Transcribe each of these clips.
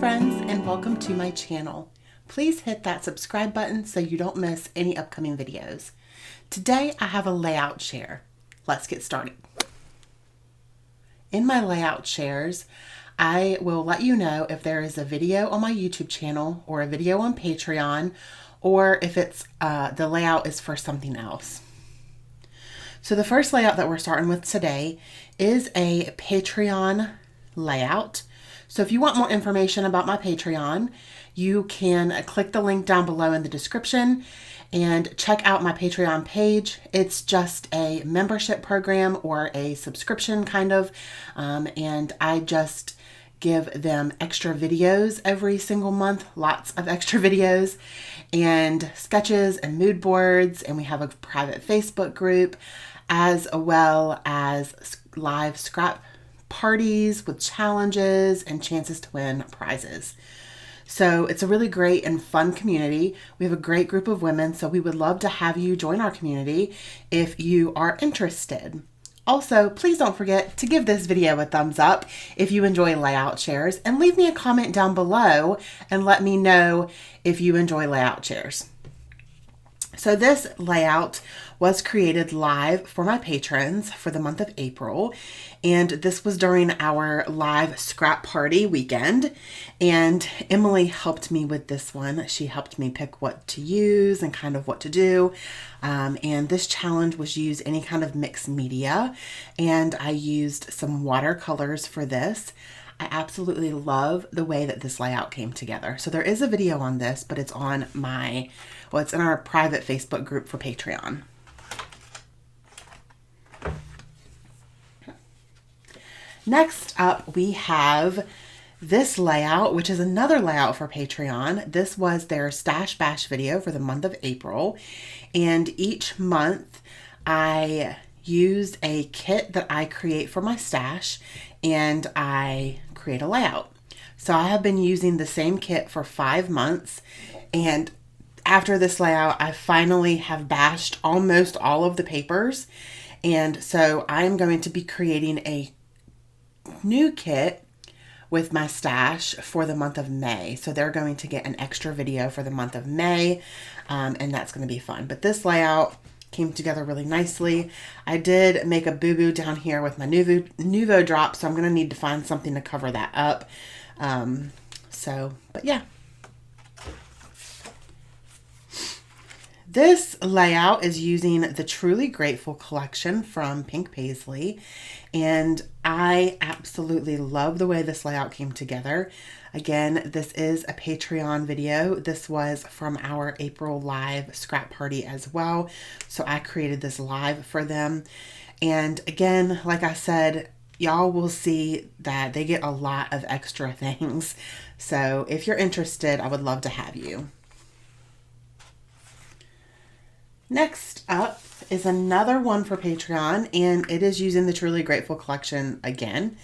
friends, and welcome to my channel. Please hit that subscribe button so you don't miss any upcoming videos. Today I have a layout share. Let's get started. In my layout shares, I will let you know if there is a video on my YouTube channel or a video on Patreon, or if it's the layout is for something else. So the first layout that we're starting with today is a Patreon layout. So if you want more information about my Patreon, you can click the link down below in the description and check out my Patreon page. It's just a membership program or a subscription kind of, and I just give them extra videos every single month, lots of extra videos and sketches and mood boards, and we have a private Facebook group as well as live scrap parties with challenges and chances to win prizes. So it's a really great and fun community. We have a great group of women, so we would love to have you join our community if you are interested. Also, please don't forget to give this video a thumbs up if you enjoy layout shares, and leave me a comment down below and let me know if you enjoy layout shares. So this layout was created live for my patrons for the month of April, and this was during our live scrap party weekend, and Emily helped me with this one. She helped me pick what to use and kind of what to do, and this challenge was use any kind of mixed media, and I used some watercolors for this. I absolutely love the way that this layout came together. So there is a video on this, but it's on my, well, it's in our private Facebook group for Patreon. Next up, we have this layout, which is another layout for Patreon. This was their Stash Bash video for the month of April. And each month I use a kit that I create for my stash, and I create a layout. So I have been using the same kit for 5 months, and after this layout, I finally have bashed almost all of the papers, and so I'm going to be creating a new kit with my stash for the month of May. So they're going to get an extra video for the month of May, and that's going to be fun. But this layout came together really nicely. I did make a boo-boo down here with my Nuvo drop, so I'm going to need to find something to cover that up. But yeah. This layout is using the Truly Grateful collection from Pink Paisley, and I absolutely love the way this layout came together. Again, this is a Patreon video. This was from our April live scrap party as well, so I created this live for them. And again, like I said, y'all will see that they get a lot of extra things. So if you're interested, I would love to have you. Next up is another one for Patreon, and it is using the Truly Grateful collection again.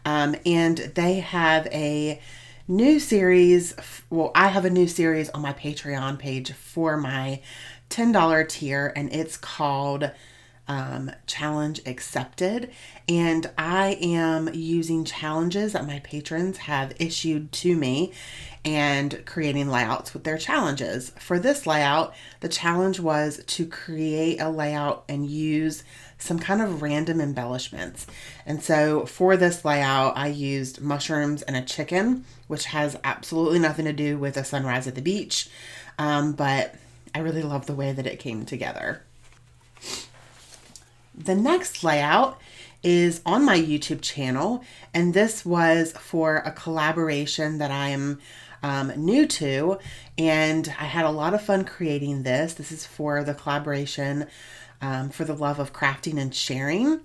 And they have a new series. Well, I have a new series on my Patreon page for my $10 tier, and it's called Challenge Accepted. And I am using challenges that my patrons have issued to me and creating layouts with their challenges. For this layout, the challenge was to create a layout and use some kind of random embellishments. And so for this layout, I used mushrooms and a chicken, which has absolutely nothing to do with a sunrise at the beach. But I really love the way that it came together. The next layout is on my YouTube channel, and this was for a collaboration that I am new to, and I had a lot of fun creating this. This is for the collaboration for the love of crafting and sharing,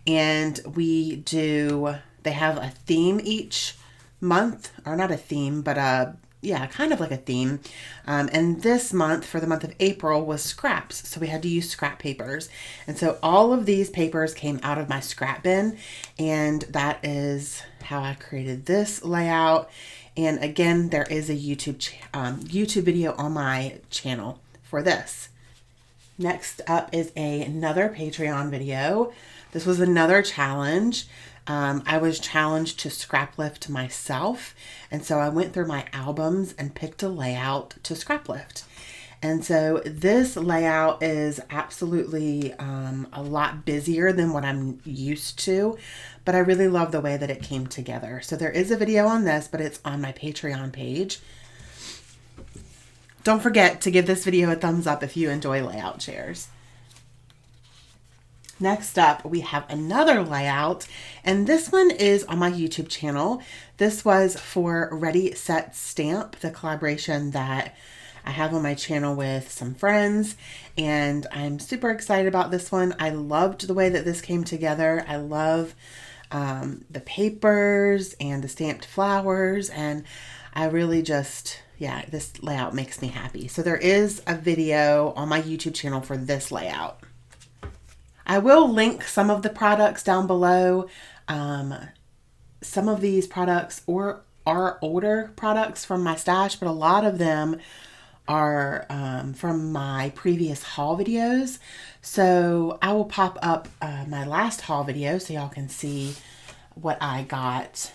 and they have a theme each month, or not a theme, but yeah, kind of like a theme. And this month, for the month of April, was scraps. So we had to use scrap papers. And so all of these papers came out of my scrap bin. And that is how I created this layout. And again, there is a YouTube video on my channel for this. Next up is another Patreon video. This was another challenge. I was challenged to scrap lift myself, and so I went through my albums and picked a layout to scrap lift. And so this layout is absolutely a lot busier than what I'm used to, but I really love the way that it came together. So there is a video on this, but it's on my Patreon page. Don't forget to give this video a thumbs up if you enjoy layout shares. Next up, we have another layout, and this one is on my YouTube channel. This was for Ready, Set, Stamp, the collaboration that I have on my channel with some friends, and I'm super excited about this one. I loved the way that this came together. I love the papers and the stamped flowers, and I really just, yeah, this layout makes me happy. So there is a video on my YouTube channel for this layout. I will link some of the products down below. Some of these products are older products from my stash, but a lot of them are from my previous haul videos. So I will pop up my last haul video so y'all can see what I got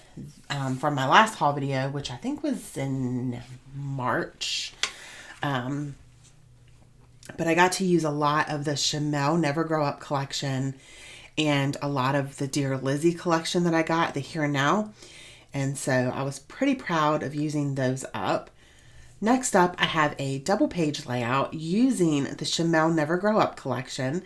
from my last haul video, which I think was in March. But I got to use a lot of the Chamel Never Grow Up collection and a lot of the Dear Lizzie collection that I got, the Here and Now. And so I was pretty proud of using those up. Next up, I have a double page layout using the Chamel Never Grow Up collection.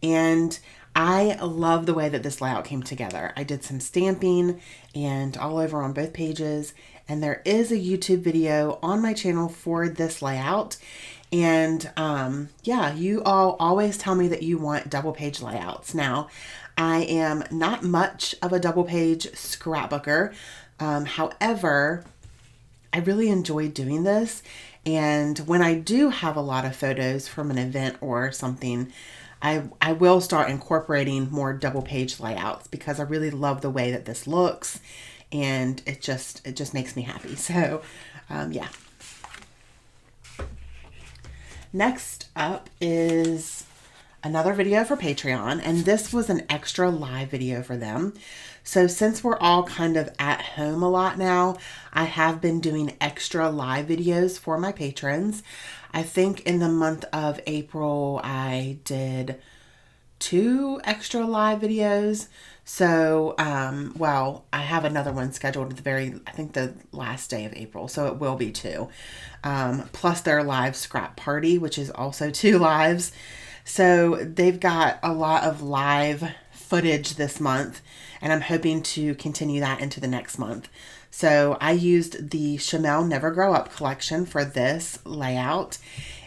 And I love the way that this layout came together. I did some stamping and all over on both pages. And there is a YouTube video on my channel for this layout. And yeah, you all always tell me that you want double page layouts. Now, I am not much of a double page scrapbooker. However, I really enjoy doing this. And when I do have a lot of photos from an event or something, I will start incorporating more double page layouts because I really love the way that this looks, and it just makes me happy. So yeah. Next up is another video for Patreon, and this was an extra live video for them. So since we're all kind of at home a lot now, I have been doing extra live videos for my patrons. I think in the month of April, I did 2 extra live videos. So, well, I have another one scheduled at I think the last day of April. So it will be 2. Plus their live scrap party, which is also 2 lives. So they've got a lot of live footage this month, and I'm hoping to continue that into the next month. So I used the Chamel Never Grow Up collection for this layout,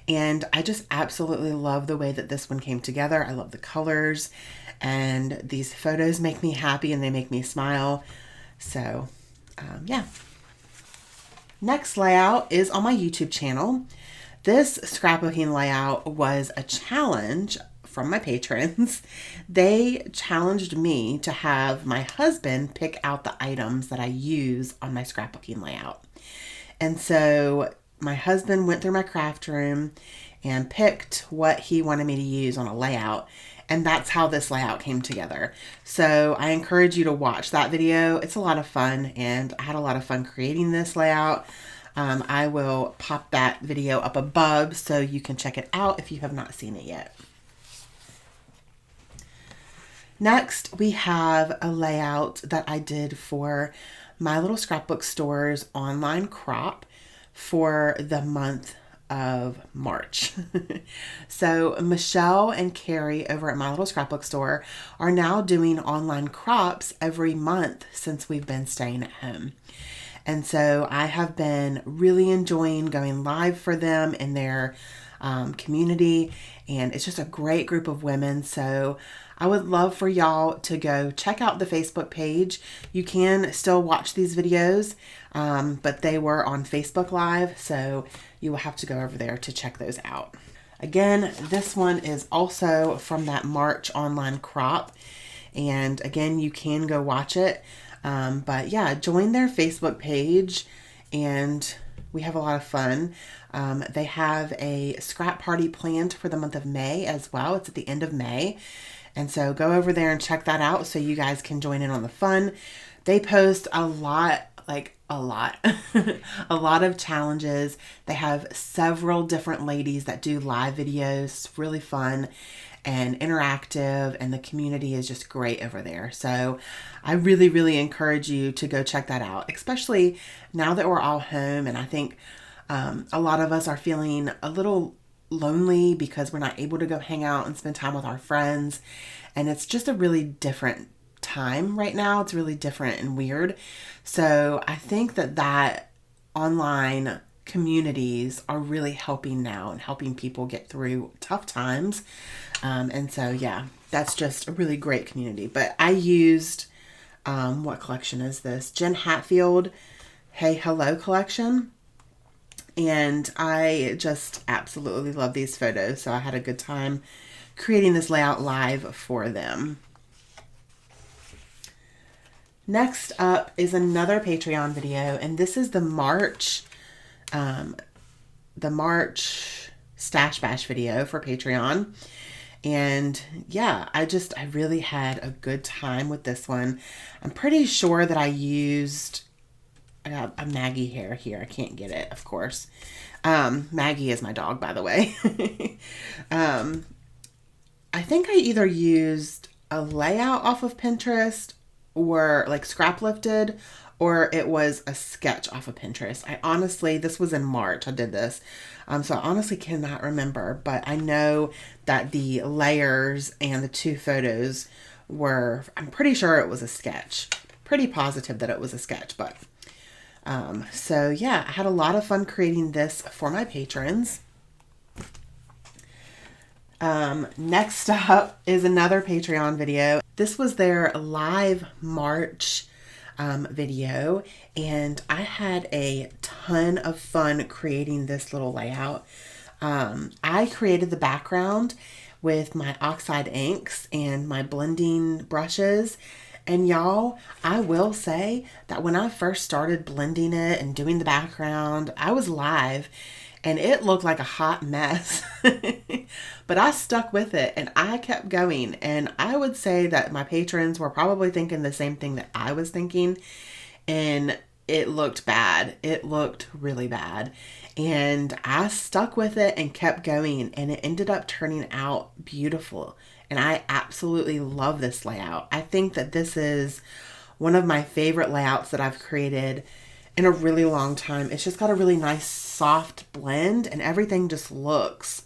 and I just absolutely love the way that this one came together. I love the colors, and these photos make me happy and they make me smile. So yeah. Next layout is on my YouTube channel. This scrapbooking layout was a challenge from my patrons. They challenged me to have my husband pick out the items that I use on my scrapbooking layout. And so my husband went through my craft room and picked what he wanted me to use on a layout. And that's how this layout came together. So I encourage you to watch that video. It's a lot of fun, and I had a lot of fun creating this layout. I will pop that video up above so you can check it out if you have not seen it yet. Next, we have a layout that I did for My Little Scrapbook Store's online crop for the month of March. So Michelle and Carrie over at My Little Scrapbook Store are now doing online crops every month since we've been staying at home. And so I have been really enjoying going live for them in their community, and it's just a great group of women. So I would love for y'all to go check out the Facebook page. You can still watch these videos, but they were on Facebook Live, so you will have to go over there to check those out. Again, this one is also from that March online crop, and again, you can go watch it. But yeah, join their Facebook page, and we have a lot of fun. They have a scrap party planned for the month of May as well. It's at the end of May. And so go over there and check that out so you guys can join in on the fun. They post a lot, like a lot, a lot of challenges. They have several different ladies that do live videos. It's really fun and interactive, and the community is just great over there. So I really, really encourage you to go check that out, especially now that we're all home. And I think a lot of us are feeling a little lonely because we're not able to go hang out and spend time with our friends. And it's just a really different time right now. It's really different and weird. So I think that online communities are really helping now and helping people get through tough times. And so, yeah, that's just a really great community. But I used, what collection is this? Jen Hatfield, Hey Hello collection. And I just absolutely love these photos. So I had a good time creating this layout live for them. Next up is another Patreon video, and this is the March Stash Bash video for Patreon. And yeah, I really had a good time with this one. I'm pretty sure that I got a Maggie hair here. I can't get it, of course. Maggie is my dog, by the way. I think I either used a layout off of Pinterest or like scrap lifted, or it was a sketch off of Pinterest. This was in March I did this. So I honestly cannot remember, but I know that the layers and the two photos I'm pretty sure it was a sketch. Pretty positive that it was a sketch, but so yeah, I had a lot of fun creating this for my patrons. Next up is another Patreon video. This was their live March video, and I had a ton of fun creating this little layout. I created the background with my oxide inks and my blending brushes. And y'all, I will say that when I first started blending it and doing the background, I was live and it looked like a hot mess. But I stuck with it and I kept going. And I would say that my patrons were probably thinking the same thing that I was thinking. And it looked bad. It looked really bad. And I stuck with it and kept going. And it ended up turning out beautiful. And I absolutely love this layout. I think that this is one of my favorite layouts that I've created in a really long time. It's just got a really nice soft blend and everything just looks,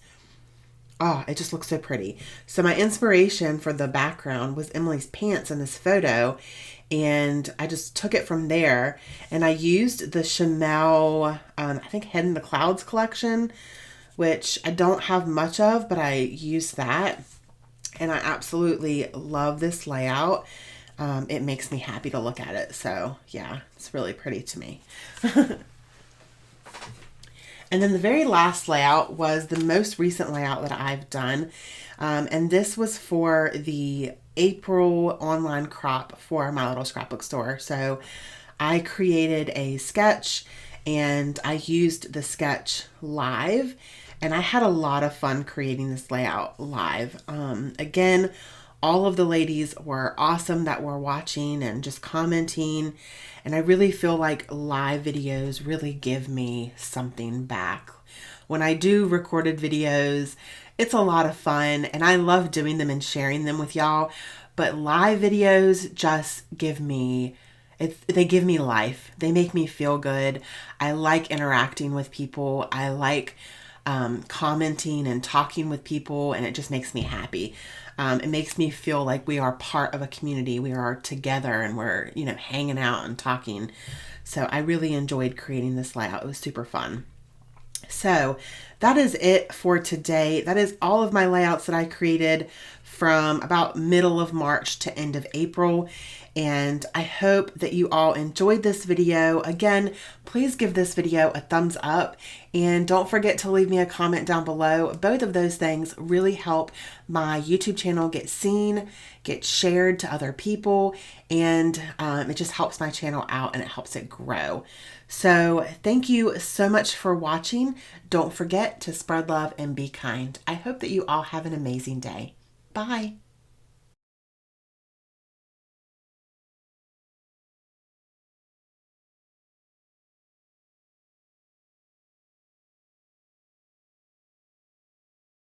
it just looks so pretty. So my inspiration for the background was Emily's pants in this photo, and I just took it from there, and I used the Chanel, I think Head in the Clouds collection, which I don't have much of, but I used that, and I absolutely love this layout. It makes me happy to look at it. So yeah, it's really pretty to me. And then the very last layout was the most recent layout that I've done. And this was for the April online crop for my little scrapbook store. So I created a sketch and I used the sketch live, and I had a lot of fun creating this layout live. Again, all of the ladies were awesome that were watching and just commenting. And I really feel like live videos really give me something back. When I do recorded videos, it's a lot of fun and I love doing them and sharing them with y'all. But live videos just give me, they give me life. They make me feel good. I like interacting with people. I like commenting and talking with people, and it just makes me happy. It makes me feel like we are part of a community. We are together and we're, hanging out and talking. So I really enjoyed creating this layout. It was super fun. So that is it for today. That is all of my layouts that I created from about middle of March to end of April. And I hope that you all enjoyed this video. Again, please give this video a thumbs up and don't forget to leave me a comment down below. Both of those things really help my YouTube channel get seen, get shared to other people, and it just helps my channel out and it helps it grow. So thank you so much for watching. Don't forget to spread love and be kind. I hope that you all have an amazing day. Bye.